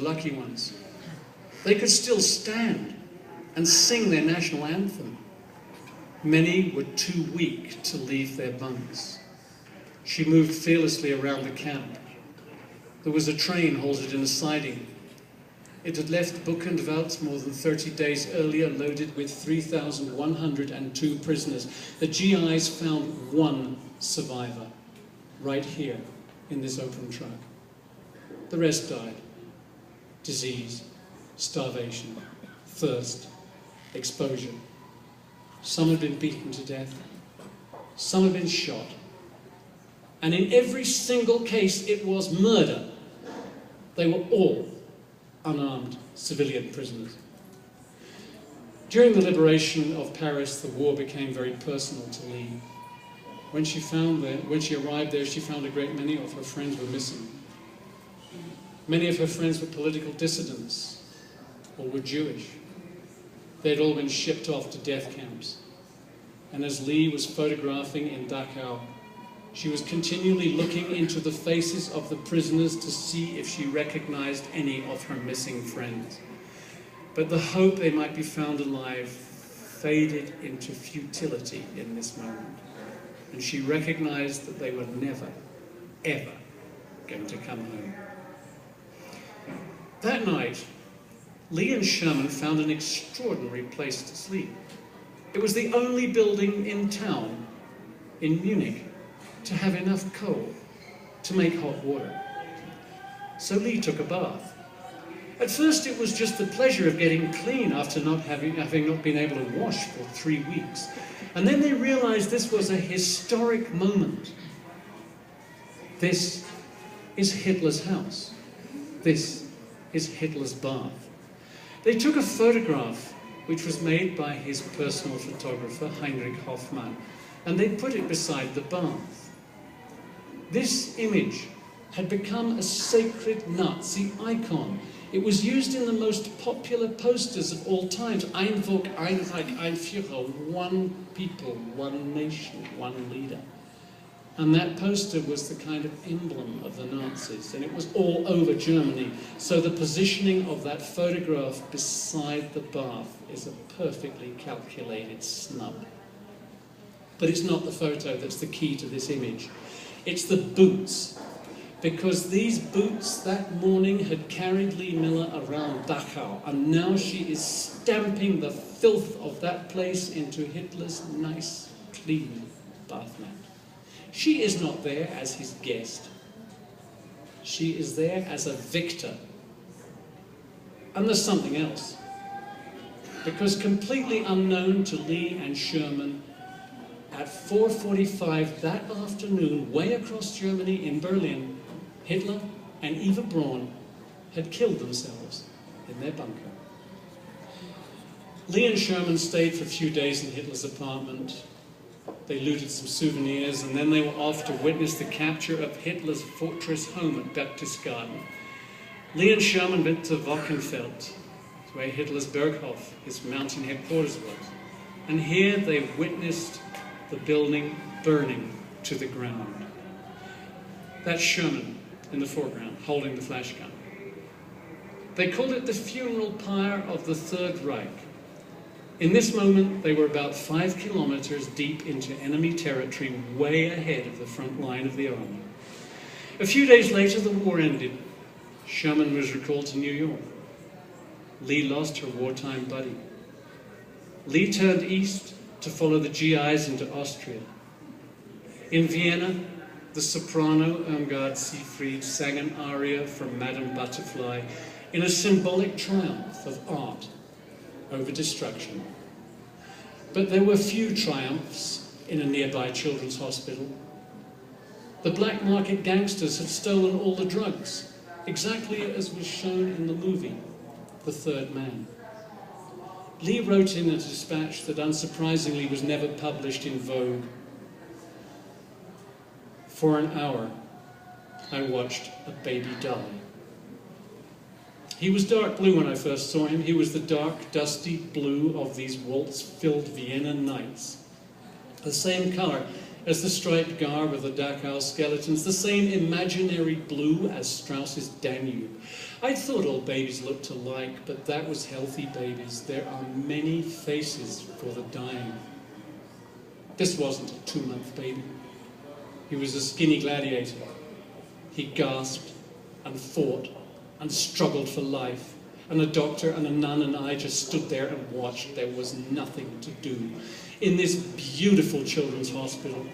lucky ones. They could still stand and sing their national anthem. Many were too weak to leave their bunks. She moved fearlessly around the camp. There was a train halted in a siding. It had left Buchenwald more than 30 days earlier, loaded with 3,102 prisoners. The GIs found one survivor, right here in this open truck. The rest died. Disease, starvation, thirst, exposure. Some had been beaten to death. Some had been shot. And in every single case, it was murder. They were all unarmed civilian prisoners. During the liberation of Paris, the war became very personal to Lee. When she arrived there, she found a great many of her friends were missing. Many of her friends were political dissidents or were Jewish. They'd all been shipped off to death camps. And as Lee was photographing in Dachau, she was continually looking into the faces of the prisoners to see if she recognized any of her missing friends. But the hope they might be found alive faded into futility in this moment. And she recognized that they were never, ever going to come home. That night, Lee and Sherman found an extraordinary place to sleep. It was the only building in town, in Munich, to have enough coal to make hot water. So Lee took a bath. At first it was just the pleasure of getting clean after having not been able to wash for 3 weeks. And then they realized this was a historic moment. This is Hitler's house. This is Hitler's bath. They took a photograph which was made by his personal photographer, Heinrich Hoffmann, and they put it beside the bath. This image had become a sacred Nazi icon. It was used in the most popular posters of all times. Ein Volk, ein Reich, ein Führer, one people, one nation, one leader. And that poster was the kind of emblem of the Nazis, and it was all over Germany. So the positioning of that photograph beside the bath is a perfectly calculated snub. But it's not the photo that's the key to this image. It's the boots, because these boots that morning had carried Lee Miller around Dachau, and now she is stamping the filth of that place into Hitler's nice, clean bath mat. She is not there as his guest. She is there as a victor. And there's something else. Because completely unknown to Lee and Sherman, at 4:45 that afternoon, way across Germany in Berlin, Hitler and Eva Braun had killed themselves in their bunker. Lee and Sherman stayed for a few days in Hitler's apartment. They looted some souvenirs, and then they were off to witness the capture of Hitler's fortress home at Berchtesgaden. Lee and Sherman went to Wachenfeld, where Hitler's Berghof, his mountain headquarters, was. And here they witnessed the building burning to the ground. That's Sherman in the foreground, holding the flash gun. They called it the funeral pyre of the Third Reich. In this moment, they were about 5 kilometers deep into enemy territory, way ahead of the front line of the army. A few days later, the war ended. Sherman was recalled to New York. Lee lost her wartime buddy. Lee turned east to follow the GIs into Austria. In Vienna, the soprano Irmgard Seefried sang an aria from Madame Butterfly in a symbolic triumph of art over destruction. But there were few triumphs in a nearby children's hospital. The black market gangsters had stolen all the drugs, exactly as was shown in the movie, The Third Man. Lee wrote in a dispatch that unsurprisingly was never published in Vogue. For an hour, I watched a baby die. He was dark blue when I first saw him. He was the dark, dusty blue of these waltz-filled Vienna nights. The same color as the striped garb of the Dachau skeletons, the same imaginary blue as Strauss's Danube. I thought all babies looked alike, but that was healthy babies. There are many faces for the dying. This wasn't a 2-month baby. He was a skinny gladiator. He gasped and fought and struggled for life. And a doctor and a nun and I just stood there and watched. There was nothing to do. In this beautiful children's hospital,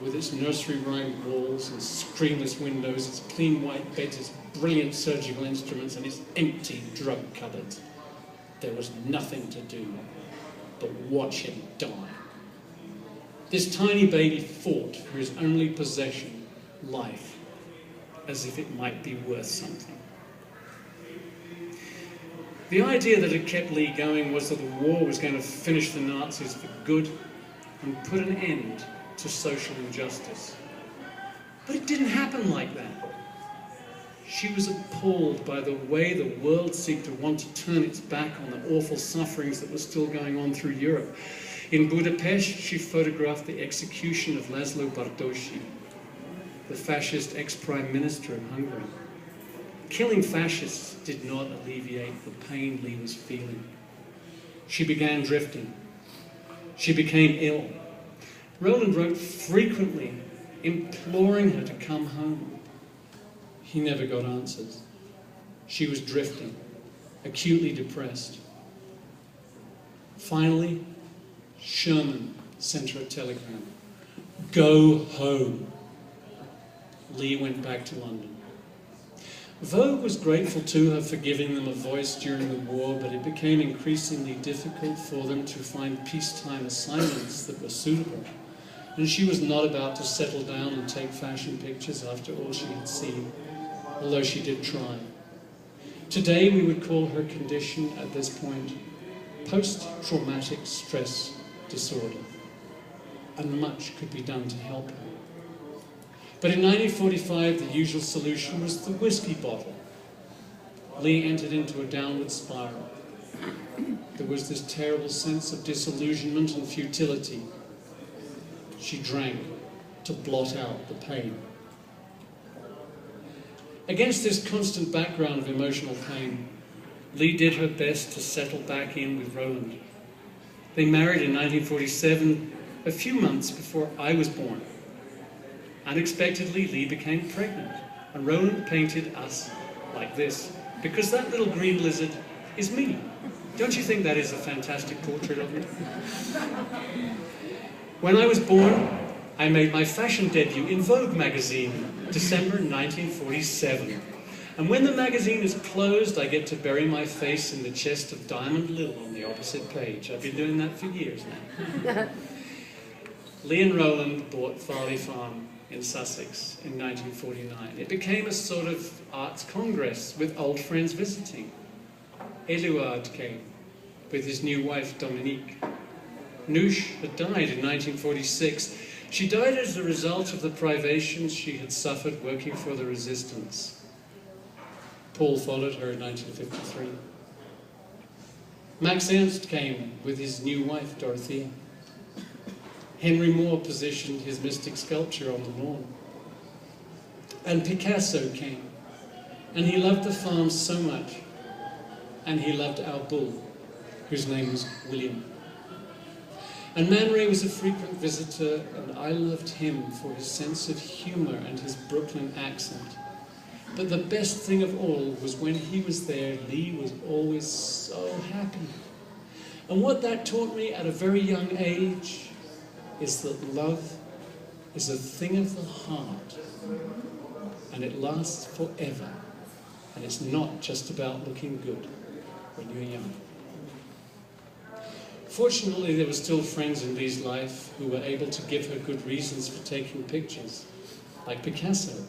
with its nursery-rhyme walls and screenless windows, its clean white beds, its brilliant surgical instruments, and its empty drug cupboards, there was nothing to do but watch him die. This tiny baby fought for his only possession, life, as if it might be worth something. The idea that had kept Lee going was that the war was going to finish the Nazis for good and put an end to social injustice. But it didn't happen like that. She was appalled by the way the world seemed to want to turn its back on the awful sufferings that were still going on through Europe. In Budapest, she photographed the execution of Laszlo Bardosi, the fascist ex-prime minister of Hungary. Killing fascists did not alleviate the pain Lee was feeling. She began drifting. She became ill. Roland wrote frequently, imploring her to come home. He never got answers. She was drifting, acutely depressed. Finally, Sherman sent her a telegram. Go home. Lee went back to London. Vogue was grateful to her for giving them a voice during the war, but it became increasingly difficult for them to find peacetime assignments that were suitable. And she was not about to settle down and take fashion pictures after all she had seen, although she did try. Today we would call her condition at this point post-traumatic stress disorder, and much could be done to help her. But in 1945, the usual solution was the whiskey bottle. Lee entered into a downward spiral. There was this terrible sense of disillusionment and futility. She drank to blot out the pain. Against this constant background of emotional pain, Lee did her best to settle back in with Roland. They married in 1947, a few months before I was born. Unexpectedly, Lee became pregnant, and Roland painted us like this, because that little green lizard is me. Don't you think that is a fantastic portrait of me? When I was born, I made my fashion debut in Vogue magazine, December 1947. And when the magazine is closed, I get to bury my face in the chest of Diamond Lil on the opposite page. I've been doing that for years now. Lee and Roland bought Farley Farm in Sussex in 1949. It became a sort of arts congress with old friends visiting. Éluard came with his new wife Dominique. Noosh had died in 1946. She died as a result of the privations she had suffered working for the resistance. Paul followed her in 1953. Max Ernst came with his new wife Dorothea. Henry Moore positioned his mystic sculpture on the lawn. And Picasso came, and he loved the farm so much, and he loved our bull, whose name was William. And Man Ray was a frequent visitor, and I loved him for his sense of humor and his Brooklyn accent. But the best thing of all was when he was there, Lee was always so happy. And what that taught me at a very young age is that love is a thing of the heart, and it lasts forever, and it's not just about looking good when you're young. Fortunately, there were still friends in Lee's life who were able to give her good reasons for taking pictures, like Picasso.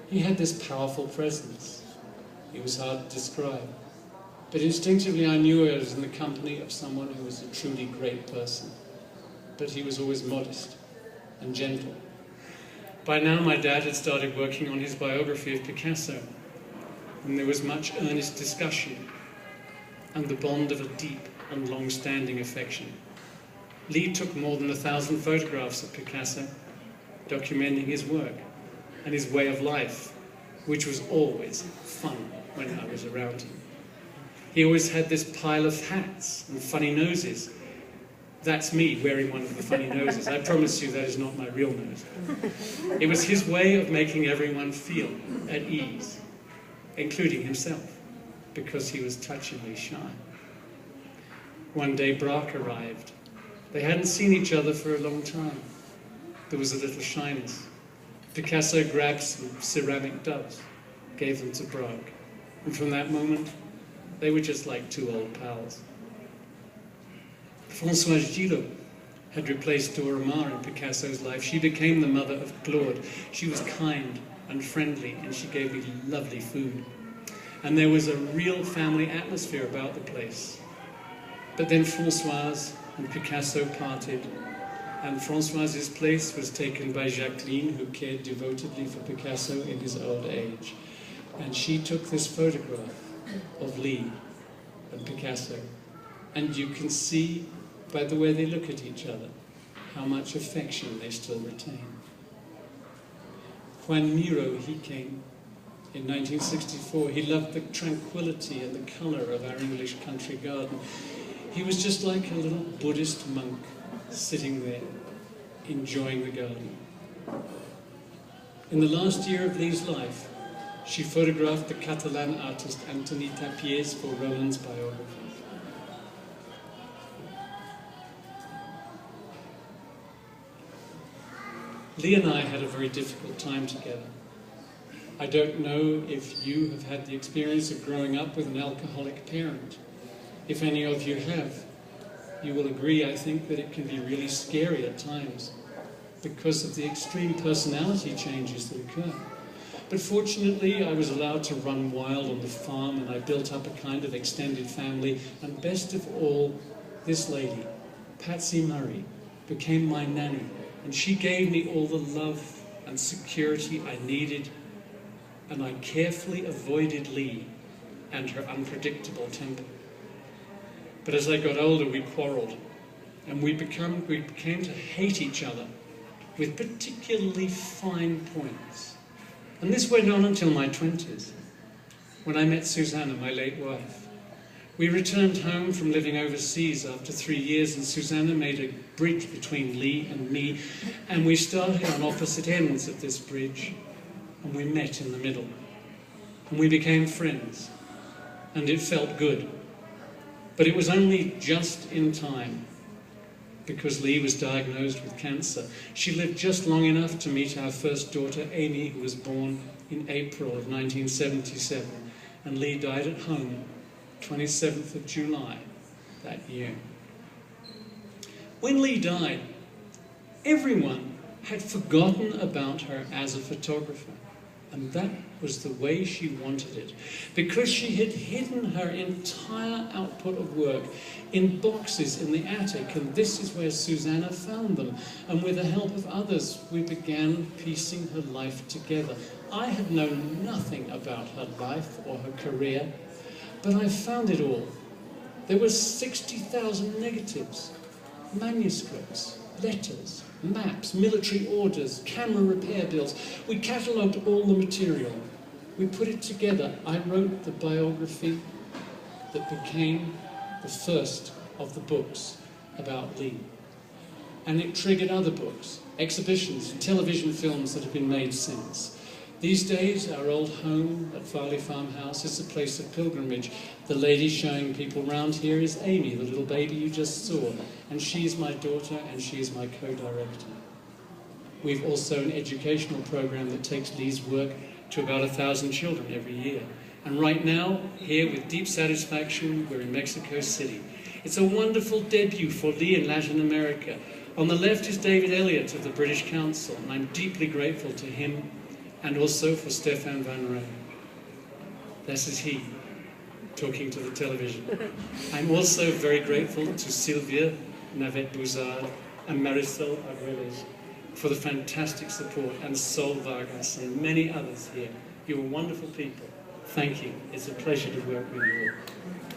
He had this powerful presence. He was hard to describe, but instinctively I knew I was in the company of someone who was a truly great person. But he was always modest and gentle. By now my dad had started working on his biography of Picasso, and there was much earnest discussion and the bond of a deep and long-standing affection. Lee took more than 1,000 photographs of Picasso, documenting his work and his way of life, which was always fun when I was around him. He always had this pile of hats and funny noses. That's me wearing one of the funny noses. I promise you that is not my real nose. It was his way of making everyone feel at ease, including himself, because he was touchingly shy. One day Braque arrived. They hadn't seen each other for a long time. There was a little shyness. Picasso grabbed some ceramic doves, gave them to Braque, and from that moment, they were just like two old pals. Françoise Gillot had replaced Dora Maar in Picasso's life. She became the mother of Claude. She was kind and friendly, and she gave me lovely food. And there was a real family atmosphere about the place. But then Françoise and Picasso parted, and Françoise's place was taken by Jacqueline, who cared devotedly for Picasso in his old age. And she took this photograph of Lee and Picasso, and you can see by the way they look at each other how much affection they still retain. Juan Miro, he came in 1964. He loved the tranquility and the colour of our English country garden. He was just like a little Buddhist monk sitting there, enjoying the garden. In the last year of Lee's life, she photographed the Catalan artist Antoni Tapies for Roland's biography. Lee and I had a very difficult time together. I don't know if you have had the experience of growing up with an alcoholic parent. If any of you have, you will agree, I think, that it can be really scary at times because of the extreme personality changes that occur. But fortunately, I was allowed to run wild on the farm, and I built up a kind of extended family. And best of all, this lady, Patsy Murray, became my nanny. And she gave me all the love and security I needed, and I carefully avoided Lee and her unpredictable temper. But as I got older, we quarreled, and we became to hate each other with particularly fine points. And this went on until my 20s, when I met Susanna, my late wife. We returned home from living overseas after 3 years, and Susanna made a bridge between Lee and me, and we started on opposite ends of this bridge, and we met in the middle. And we became friends, and it felt good. But it was only just in time, because Lee was diagnosed with cancer. She lived just long enough to meet our first daughter, Amy, who was born in April of 1977, and Lee died at home 27th of July that year. When Lee died, everyone had forgotten about her as a photographer, and that was the way she wanted it, because she had hidden her entire output of work in boxes in the attic, and this is where Susanna found them, and with the help of others we began piecing her life together. I had known nothing about her life or her career, but I found it all. There were 60,000 negatives, manuscripts, letters, maps, military orders, camera repair bills. We catalogued all the material. We put it together. I wrote the biography that became the first of the books about Lee. And it triggered other books, exhibitions, television films that have been made since. These days, our old home at Farley Farmhouse is a place of pilgrimage. The lady showing people round here is Amy, the little baby you just saw, and she's my daughter and she's my co-director. We've also an educational program that takes Lee's work to about 1,000 children every year. And right now, here with deep satisfaction, we're in Mexico City. It's a wonderful debut for Lee in Latin America. On the left is David Elliott of the British Council, and I'm deeply grateful to him and also for Stefan van Rijn. This is he, talking to the television. I'm also very grateful to Sylvia Navet-Bouzard and Marisol Arguelles for the fantastic support, and Sol Vargas and many others here. You're wonderful people. Thank you. It's a pleasure to work with you all.